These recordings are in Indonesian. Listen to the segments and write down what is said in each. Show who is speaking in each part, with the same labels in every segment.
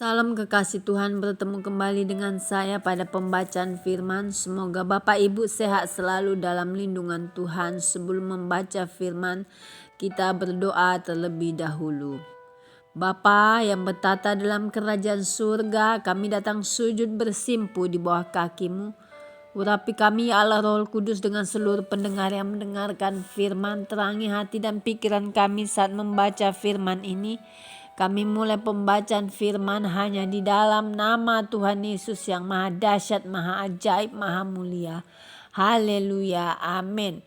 Speaker 1: Salam kekasih Tuhan, bertemu kembali dengan saya pada pembacaan firman. Semoga Bapak Ibu sehat selalu dalam lindungan Tuhan. Sebelum membaca firman, kita berdoa terlebih dahulu. Bapa yang bertata dalam kerajaan surga, kami datang sujud bersimpu di bawah kaki-Mu. Urapi kami ya Allah Roh Kudus dengan seluruh pendengar yang mendengarkan firman. Terangi hati dan pikiran kami saat membaca firman ini. Kami mulai pembacaan firman hanya di dalam nama Tuhan Yesus yang maha dahsyat, maha ajaib, maha mulia. Haleluya, amin.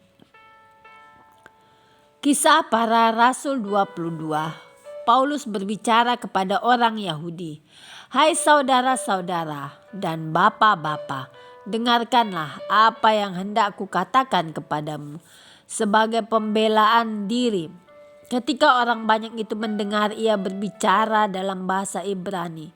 Speaker 1: Kisah para Rasul 22. Paulus berbicara kepada orang Yahudi. Hai saudara-saudara dan bapak-bapak, dengarkanlah apa yang hendak kukatakan kepadamu sebagai pembelaan diri. Ketika orang banyak itu mendengar ia berbicara dalam bahasa Ibrani,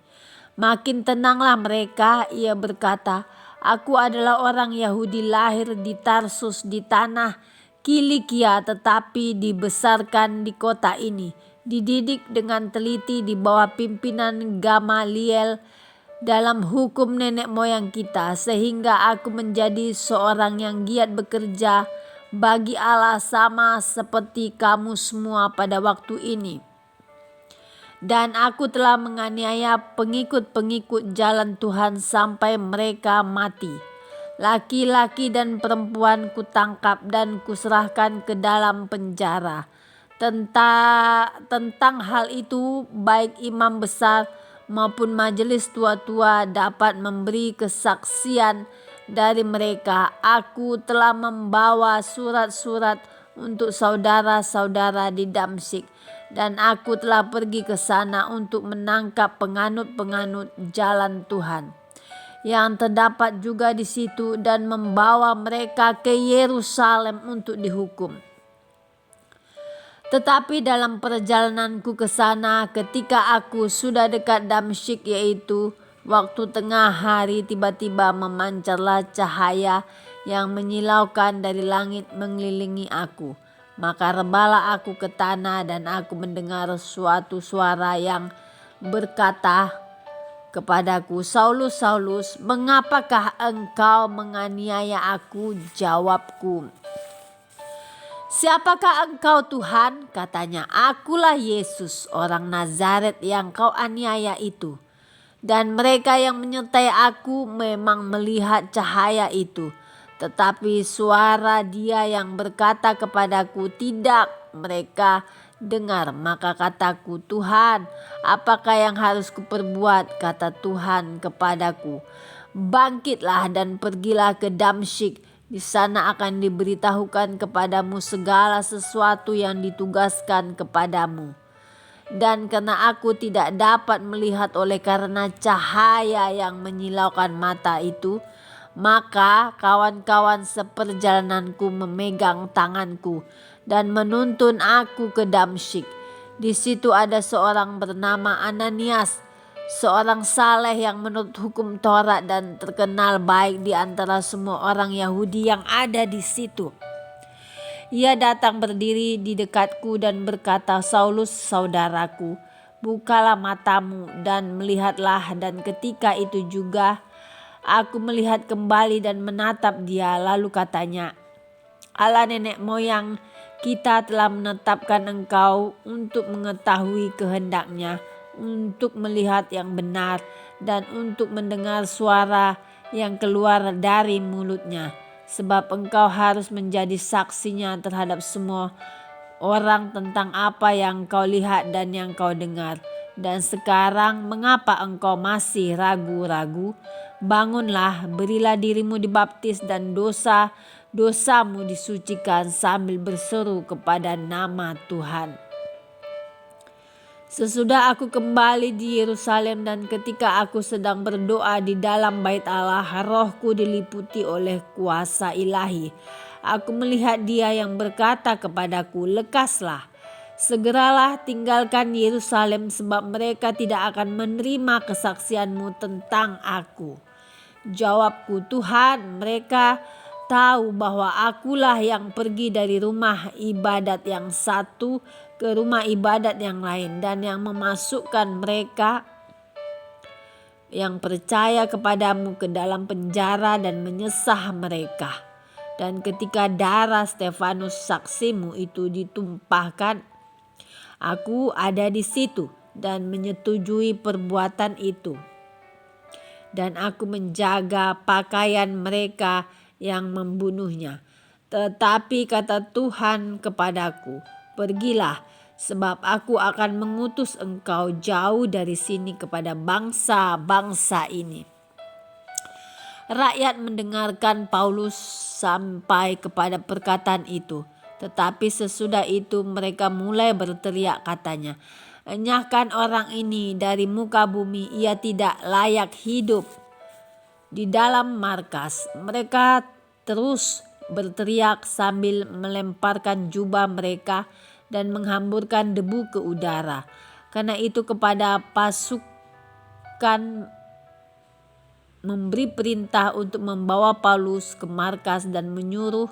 Speaker 1: makin tenanglah mereka. Ia berkata, aku adalah orang Yahudi lahir di Tarsus di tanah Kilikia, tetapi dibesarkan di kota ini. Dididik dengan teliti di bawah pimpinan Gamaliel dalam hukum nenek moyang kita, sehingga aku menjadi seorang yang giat bekerja bagi Allah sama seperti kamu semua pada waktu ini. Dan aku telah menganiaya pengikut-pengikut jalan Tuhan sampai mereka mati. Laki-laki dan perempuan kutangkap dan kuserahkan ke dalam penjara. Tentang hal itu baik imam besar maupun majelis tua-tua dapat memberi kesaksian dari mereka. Aku telah membawa surat-surat untuk saudara-saudara di Damsyik, dan aku telah pergi ke sana untuk menangkap penganut-penganut jalan Tuhan yang terdapat juga di situ dan membawa mereka ke Yerusalem untuk dihukum. Tetapi dalam perjalananku ke sana, ketika aku sudah dekat Damsyik, yaitu waktu tengah hari, tiba-tiba memancarlah cahaya yang menyilaukan dari langit mengelilingi aku. Maka rebalah aku ke tanah dan aku mendengar suatu suara yang berkata kepadaku, Saulus, Saulus, mengapakah engkau menganiaya aku? Jawabku, siapakah engkau Tuhan? Katanya, akulah Yesus orang Nazaret yang kau aniaya itu. Dan mereka yang menyertai aku memang melihat cahaya itu. Tetapi suara dia yang berkata kepadaku tidak mereka dengar. Maka kataku, Tuhan, apakah yang harus kuperbuat? Kata Tuhan kepadaku, bangkitlah dan pergilah ke Damsyik. Di sana akan diberitahukan kepadamu segala sesuatu yang ditugaskan kepadamu. Dan karena aku tidak dapat melihat oleh karena cahaya yang menyilaukan mata itu, maka kawan-kawan seperjalananku memegang tanganku dan menuntun aku ke Damsyik. Di situ ada seorang bernama Ananias, seorang saleh yang menurut hukum Taurat dan terkenal baik di antara semua orang Yahudi yang ada di situ. Ia datang berdiri di dekatku dan berkata, Saulus, saudaraku, bukalah matamu dan melihatlah. Dan ketika itu juga aku melihat kembali dan menatap dia. Lalu katanya, Allah nenek moyang kita telah menetapkan engkau untuk mengetahui kehendaknya, untuk melihat yang benar, dan untuk mendengar suara yang keluar dari mulutnya. Sebab engkau harus menjadi saksinya terhadap semua orang tentang apa yang kau lihat dan yang kau dengar. Dan sekarang mengapa engkau masih ragu-ragu? Bangunlah, berilah dirimu dibaptis dan dosamu disucikan sambil berseru kepada nama Tuhan. Sesudah aku kembali di Yerusalem dan ketika aku sedang berdoa di dalam bait Allah, rohku diliputi oleh kuasa ilahi. Aku melihat dia yang berkata kepadaku, lekaslah, segeralah tinggalkan Yerusalem sebab mereka tidak akan menerima kesaksianmu tentang aku. Jawabku, Tuhan, mereka tahu bahwa akulah yang pergi dari rumah ibadat yang satu ke rumah ibadat yang lain dan yang memasukkan mereka yang percaya kepadamu ke dalam penjara dan menyesah mereka. Dan ketika darah Stefanus saksimu itu ditumpahkan, aku ada di situ dan menyetujui perbuatan itu. Dan aku menjaga pakaian mereka yang membunuhnya. Tetapi kata Tuhan kepadaku, pergilah, sebab aku akan mengutus engkau jauh dari sini kepada bangsa-bangsa ini. Rakyat mendengarkan Paulus sampai kepada perkataan itu. Tetapi sesudah itu mereka mulai berteriak katanya, enyahkan orang ini dari muka bumi, ia tidak layak hidup di dalam markas. Mereka terus berteriak sambil melemparkan jubah mereka dan menghamburkan debu ke udara. Karena itu kepada pasukan memberi perintah untuk membawa Paulus ke markas dan menyuruh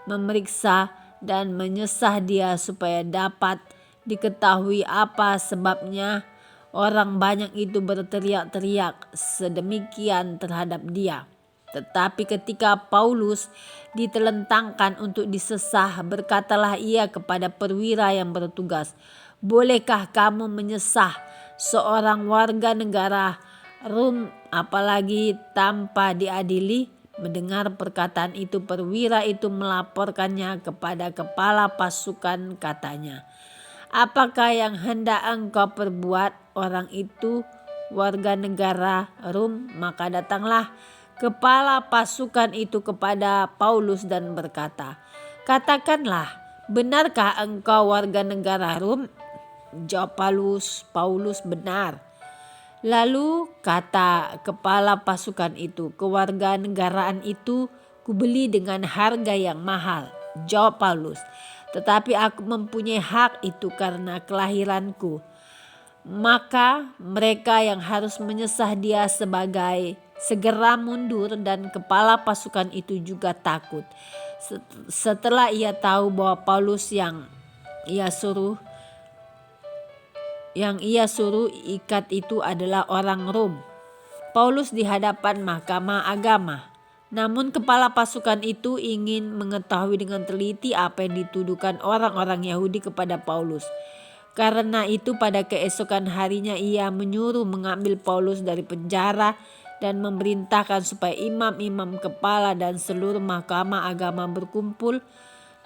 Speaker 1: memeriksa dan menyesah dia supaya dapat diketahui apa sebabnya orang banyak itu berteriak-teriak sedemikian terhadap dia. Tetapi ketika Paulus ditelentangkan untuk disesah, berkatalah ia kepada perwira yang bertugas, bolehkah kamu menyesah seorang warga negara Rom apalagi tanpa diadili? Mendengar perkataan itu, perwira itu melaporkannya kepada kepala pasukan, katanya, apakah yang hendak engkau perbuat? Orang itu warga negara Rom. Maka datanglah kepala pasukan itu kepada Paulus dan berkata, katakanlah, benarkah engkau warga negara Rom? Jawab Paulus, benar. Lalu kata kepala pasukan itu, kewarganegaraan itu kubeli dengan harga yang mahal. Jawab Paulus, tetapi aku mempunyai hak itu karena kelahiranku. Maka mereka yang harus menyesah dia segera mundur, dan kepala pasukan itu juga takut. Setelah ia tahu bahwa Paulus yang ia suruh ikat itu adalah orang Rom. Paulus di hadapan mahkamah agama. Namun kepala pasukan itu ingin mengetahui dengan teliti apa yang dituduhkan orang-orang Yahudi kepada Paulus. Karena itu pada keesokan harinya ia menyuruh mengambil Paulus dari penjara dan memerintahkan supaya imam-imam kepala dan seluruh mahkamah agama berkumpul.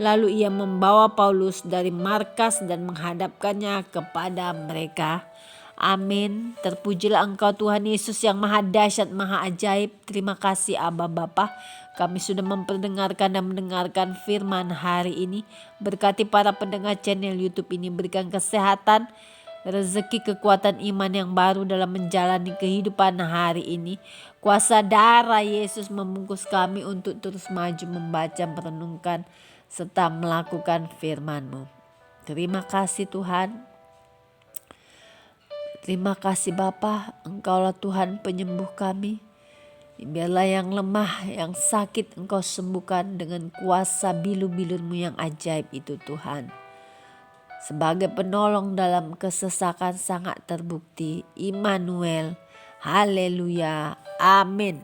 Speaker 1: Lalu ia membawa Paulus dari markas dan menghadapkannya kepada mereka. Amin. Terpujilah Engkau Tuhan Yesus yang maha dahsyat, maha ajaib. Terima kasih Aba Bapa. Kami sudah memperdengarkan dan mendengarkan firman hari ini. Berkati para pendengar channel YouTube ini, berikan kesehatan, rezeki, kekuatan iman yang baru dalam menjalani kehidupan hari ini. Kuasa darah Yesus membungkus kami untuk terus maju membaca, merenungkan, serta melakukan firman-Mu. Terima kasih Tuhan. Terima kasih Bapa, Engkaulah Tuhan penyembuh kami. Biarlah yang lemah, yang sakit Engkau sembuhkan dengan kuasa bilu-bilu-Mu yang ajaib itu Tuhan. Sebagai penolong dalam kesesakan sangat terbukti. Immanuel. Haleluya. Amin.